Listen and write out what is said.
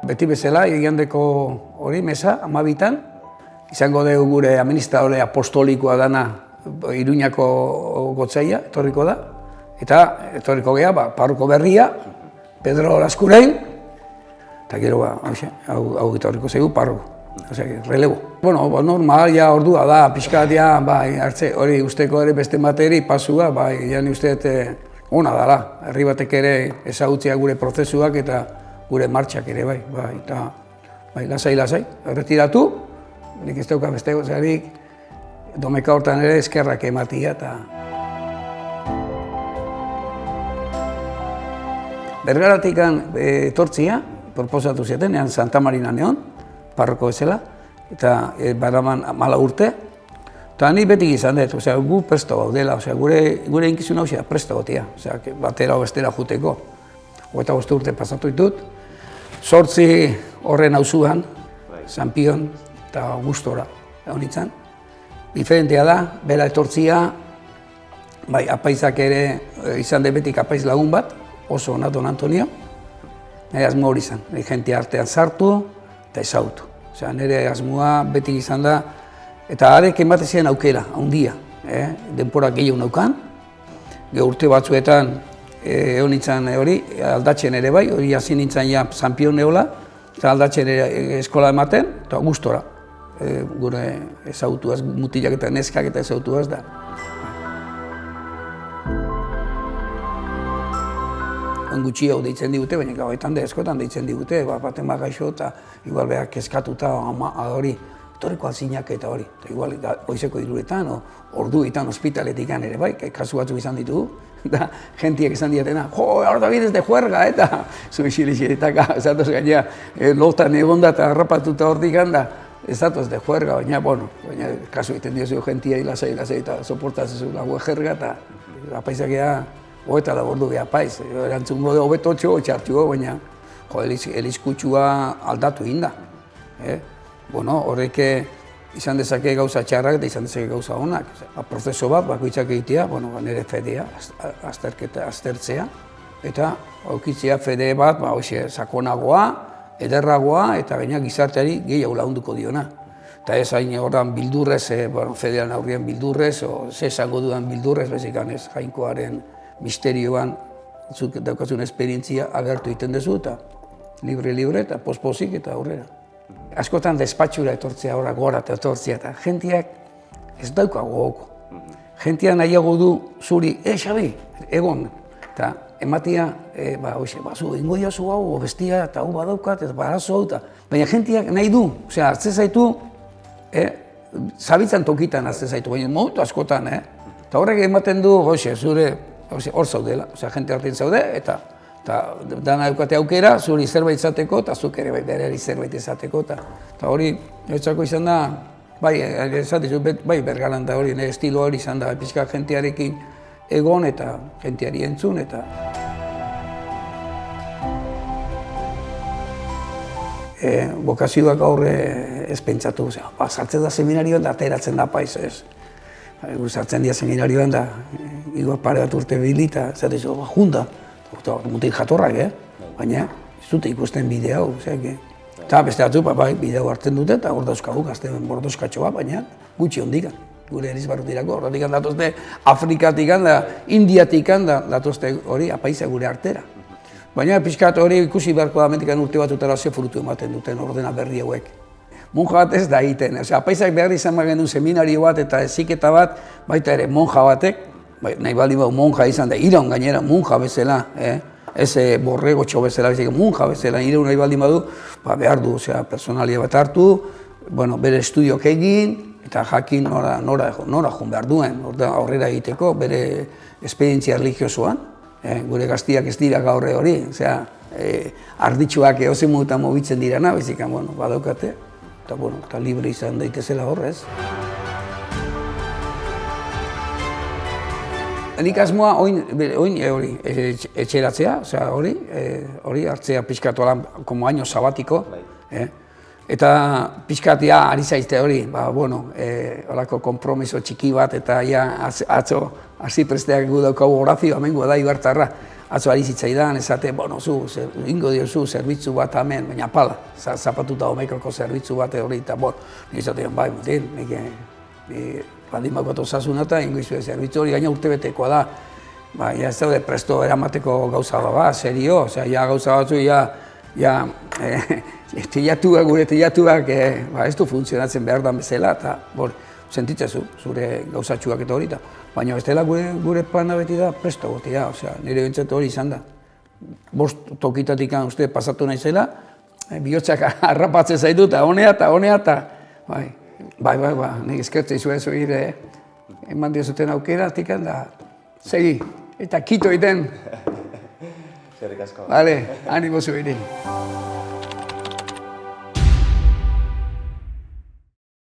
Beti bezala, igandeko hori mesa, 12an, izango dugu gure administradore apostolikoa dana Iruñako gotzaia, etorriko da. Eta etorriko geha, parroko berria, Pedro Laskurein, eta gero hau etorriko zaigu parroko. Osea, relebo. Bueno, normal, ja ordua da, pixkat, ja, bai, hartze, hori usteko ere beste materi, pasua, bai, jani usteet ona dala. Herri batek ere ezagutzea gure prozesuak eta gure martxak ere, bai, eta, bai, lasai, erretiratu, nik ez dauka beste gozarik, domeka hortan ere eskerrak ematia, eta... Bergaratik etortzia, proposatu zieten, ean Santa Marina neon, parroko bezala, eta baraman 4 urte. Eta ni beti izan dut, gu presto gaudela, gure inkizun hau presto gotia, batera o bestera juteko. 25 urte pasatu ditut, 8 horren auzuan, Sanpion eta Augustora honitzen. Diferentea da, bera etortzia, bai, apaizak ere izan dut betik apaiz lagun bat, oso ona Don Antonio, nire asmo hori izan, jentia artean sartu, eta ezautu. Osea, nire asmoa beti izan da, eta arek ematen ziren aukera, handia. Denpora gehiago naukan, urte batzuetan egon nintzen hori, aldatzen ere bai, hori hasi nintzen ja Sanpion neola, eta aldatzen eskola ematen, eta gustora. Gure ezautuaz, mutilak eta neskak eta ezautuaz da. Gutxi hau deitzen digute, baina gauetan da eskotan deitzen digute, baten gaixo eta igual behar keskatuta hori, etorriko alzinak eta hori. Igual goizeko 3etan, orduetan ospitaletik ere bai, kasu batzuk izan ditugu, eta jentiak izan diatena, ahora bidez de juerga, eta zuixilixiritaka, esatoz gaina, lotan egonda eta harrapatuta hortik handa, ez datoz de juerga, baina, baina kasu egiten diozu jentia lasai eta soportatzen lagu jerga, eta apaizakea, eta labordu geha paiz, erantzungo de hobetotxo, txartxugo, baina elizkutsua aldatu inda. Horrek izan dezake gauza txarrak eta izan dezake gauza honak. Prozeso bat, bakoitzak egitea, nire fedea, aztertzea, eta aukitzea fede bat, sakonagoa, ederragoa, eta gaina gizarteari gehiago lagunduko diona. Eta ez hain horren bildurrez, fedean aurrien bildurrez, ze esango dudan bildurrez, bezikan ez jainkoaren misterioan zuk daukazun esperientzia agertu egiten duzu eta libre eta pospozik eta aurrera. Askotan despatxura etortzea, gora eta etortzea eta jentiak ez dauka gogoko. Jentiak nahiago du zuri, Xabi, egon. Eta ematia, zu ingo diozu hau, bestia eta hau badaukat, eta barazo hau. Baina jentiak nahi du, hartze zaitu, zabitzan tokitan hartze zaitu, baina momentu askotan, eta horrek ematen du, zure, hor zaudela, jente hartien zaude, eta dana eukate aukera, zuri zerbait izateko, eta zuk ere berari zerbait izateko, eta hori, etzako izan da, bai, Bergaran da hori, nire estilo hori izan da, pixka jentearekin egon eta jenteari entzun, eta... Bokazioak aurre ez pentsatu, sartzen da seminarioan da ateratzen da paiz, ez. Sartzen dira seminarioan da, igual pare bat urte bilita, zate zo, junta, mutil jatorrak, baina ez dute ikusten bidea hau, eta beste batzuk, bidea hartzen dute, eta hor dauzkagu, gazten bordoskatxo bat, baina gutxi hondikan, gure erizbarrutirako, horretik datozte Afrikatik da, Indiatik da, datozte hori apaiza gure artera. Baina pixkat hori ikusi beharko da mentikan urte batutara ze frutu ematen duten ordena berri hauek. Monja bat ez da egiten, apaizak behar izan genuen seminario bat eta heziketa bat, baita ere monja batek, nahi baldin bau monja izan da, iraun gainera monja bezala, ez borregotxo bezala, monja bezala, iraun nahi baldin badu, behar du, personalia bat hartu, bere estudiok egin, eta jakin nora joan behar duen, aurrera egiteko, bere esperientzia religiosoan, gure gaztiak ez dira gaur hori, arditxuak eozen modutan mobitzen dirana, bezikan, badaukate, eta libre izan daitezela horrez. Nik asmoa oin etxeratzea, hori hartzea pixkatu alan, como año sabatiko, eta pixkatia ari zaizte hori, horako kompromiso txiki bat, eta atzo hasi presteak gu daukagu Horazio amengo da Ibartarra. atzo ari zitzaidan, esate, bueno, ingo diozu zerbitzu bat hemen, baina pala, zapatuta omeikako zerbitzu bat hori, eta nik esatean, bai, mutil, nik baldimako osasuna eta ingo izue zerbitzu hori gaina urtebetekoa da. Ja ez daude presto eramateko gauza da, serio, osea, gauza batzu, gure teilatuak ez du funtzionatzen behar da bezala, eta sentitzezu, zure gauzatxuak eta hori, baina ez dela gure plana beti da presto gotia, nire bintzat hori izan da. Bost tokitatik uste pasatu naizela, bihotzak harrapatzen zaitu, eta honea, bai, nik eskertzei zuen zuhire, eman diozuten aukera, da, segi, eta kito egiten. Zerrik asko. Bale, animo zuhiri.